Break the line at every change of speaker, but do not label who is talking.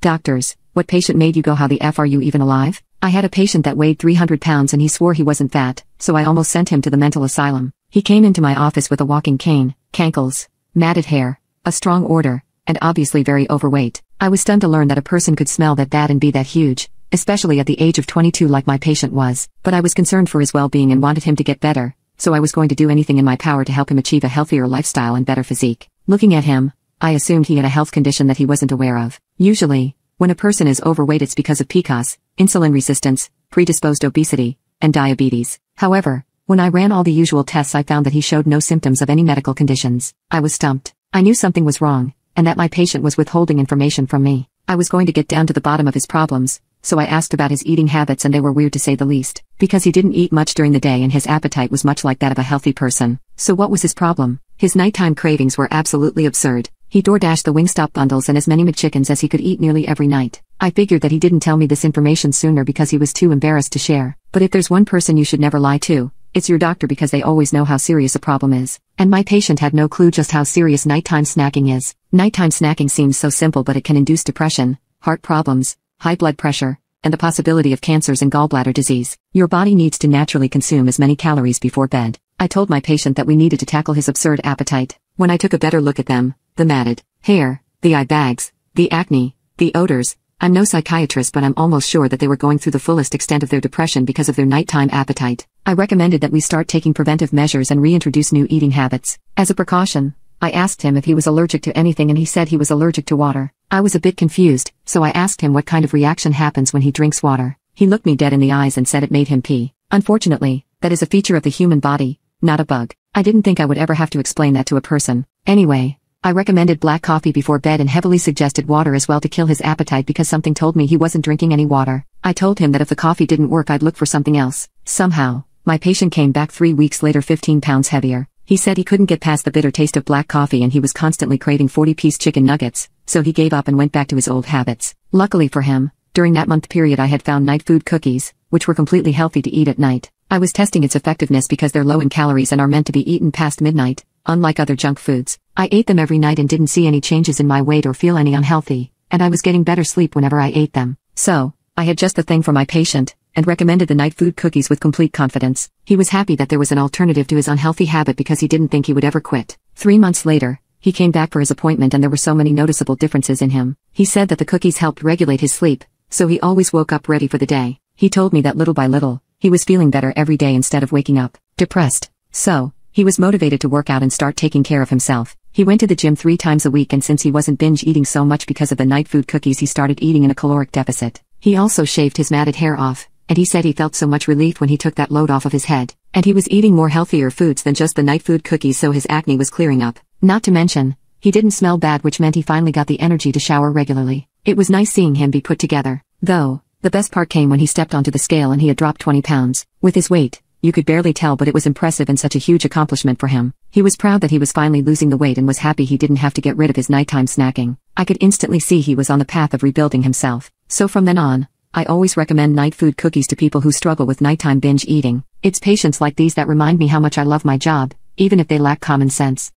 Doctors, what patient made you go? How the F are you even alive? I had a patient that weighed 300 pounds and he swore he wasn't fat, so I almost sent him to the mental asylum. He came into my office with a walking cane, cankles, matted hair, a strong odor, and obviously very overweight. I was stunned to learn that a person could smell that bad and be that huge, especially at the age of 22 like my patient was. But I was concerned for his well-being and wanted him to get better, so I was going to do anything in my power to help him achieve a healthier lifestyle and better physique. Looking at him, I assumed he had a health condition that he wasn't aware of. Usually, when a person is overweight it's because of PCOS, insulin resistance, predisposed obesity, and diabetes. However, when I ran all the usual tests I found that he showed no symptoms of any medical conditions. I was stumped. I knew something was wrong, and that my patient was withholding information from me. I was going to get down to the bottom of his problems, so I asked about his eating habits and they were weird to say the least, because he didn't eat much during the day and his appetite was much like that of a healthy person. So what was his problem? His nighttime cravings were absolutely absurd. He DoorDashed the Wingstop bundles and as many McChickens as he could eat nearly every night. I figured that he didn't tell me this information sooner because he was too embarrassed to share. But if there's one person you should never lie to, it's your doctor because they always know how serious a problem is. And my patient had no clue just how serious nighttime snacking is. Nighttime snacking seems so simple but it can induce depression, heart problems, high blood pressure, and the possibility of cancers and gallbladder disease. Your body needs to naturally consume as many calories before bed. I told my patient that we needed to tackle his absurd appetite. When I took a better look at them, the matted hair, the eye bags, the acne, the odors, I'm no psychiatrist but I'm almost sure that they were going through the fullest extent of their depression because of their nighttime appetite. I recommended that we start taking preventive measures and reintroduce new eating habits. As a precaution, I asked him if he was allergic to anything and he said he was allergic to water. I was a bit confused, so I asked him what kind of reaction happens when he drinks water. He looked me dead in the eyes and said it made him pee. Unfortunately, that is a feature of the human body, not a bug. I didn't think I would ever have to explain that to a person. Anyway, I recommended black coffee before bed and heavily suggested water as well to kill his appetite because something told me he wasn't drinking any water. I told him that if the coffee didn't work I'd look for something else. Somehow, my patient came back 3 weeks later 15 pounds heavier. He said he couldn't get past the bitter taste of black coffee and he was constantly craving 40-piece chicken nuggets, so he gave up and went back to his old habits. Luckily for him, during that month period I had found night food cookies, which were completely healthy to eat at night. I was testing its effectiveness because they're low in calories and are meant to be eaten past midnight, unlike other junk foods. I ate them every night and didn't see any changes in my weight or feel any unhealthy, and I was getting better sleep whenever I ate them. So, I had just the thing for my patient, and recommended the night food cookies with complete confidence. He was happy that there was an alternative to his unhealthy habit because he didn't think he would ever quit. 3 months later, he came back for his appointment and there were so many noticeable differences in him. He said that the cookies helped regulate his sleep, so he always woke up ready for the day. He told me that little by little, he was feeling better every day instead of waking up depressed. So, he was motivated to work out and start taking care of himself. He went to the gym 3 times a week and since he wasn't binge eating so much because of the night food cookies he started eating in a caloric deficit. He also shaved his matted hair off, and he said he felt so much relief when he took that load off of his head. And he was eating more healthier foods than just the night food cookies so his acne was clearing up. Not to mention, he didn't smell bad which meant he finally got the energy to shower regularly. It was nice seeing him be put together. Though, the best part came when he stepped onto the scale and he had dropped 20 pounds. With his weight, you could barely tell but it was impressive and such a huge accomplishment for him. He was proud that he was finally losing the weight and was happy he didn't have to get rid of his nighttime snacking. I could instantly see he was on the path of rebuilding himself. So from then on, I always recommend night food cookies to people who struggle with nighttime binge eating. It's patients like these that remind me how much I love my job, even if they lack common sense.